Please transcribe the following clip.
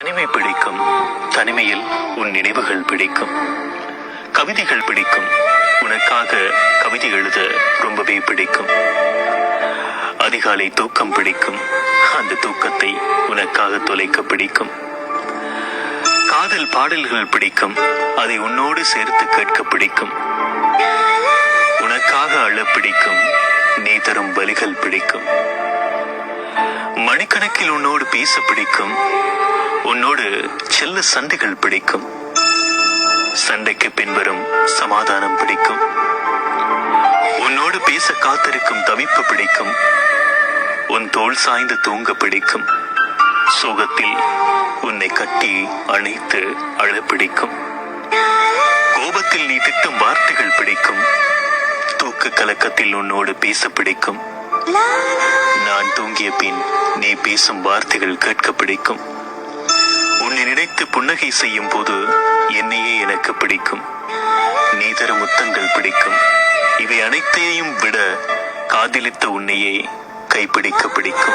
தனிமை பிடிக்கும். தனிமையில் உன் நினைவுகள் பிடிக்கும். கவிதைகள் பிடிக்கும். உனக்காக கவிதை எழுத ரொம்பவே பிடிக்கும். அதிகாலை தூக்கம் பிடிக்கும். அந்த தூக்கத்தை உனக்காக தொலைக்க பிடிக்கும். காதல் பாடல்கள் பிடிக்கும். அதை உன்னோடு சேர்த்து கேட்க பிடிக்கும். உனக்காக அழ பிடிக்கும். நீ தரும் வலிகள் பிடிக்கும். மணிக்கணக்கில் உன்னோடு பேச பிடிக்கும். உன்னோடு செல்ல சண்டைகள் பிடிக்கும். சண்டைக்கு பின்வரும் சமாதானம் பிடிக்கும். உன்னோடு பேச காத்திருக்கும் தவிப்பு பிடிக்கும். உன் தோள் சாய்ந்து தூங்க பிடிக்கும். சோகத்தில் உன்னை கட்டி அணைத்து அழ பிடிக்கும். கோபத்தில் நீ திட்டும் வார்த்தைகள் பிடிக்கும். தூக்க கலக்கத்தில் உன்னோடு பேச பிடிக்கும். நான் தூங்கிய பின் நீ பேசும் வார்த்தைகள் கேட்க பிடிக்கும். உன்னை நினைத்து புன்னகை செய்யும் போது என்னையே எனக்கு பிடிக்கும். நீ தரும் முத்தங்கள் பிடிக்கும். இவை அனைத்தையும் விட காதலித்த உன்னையே கைப்பிடிக்க பிடிக்கும்.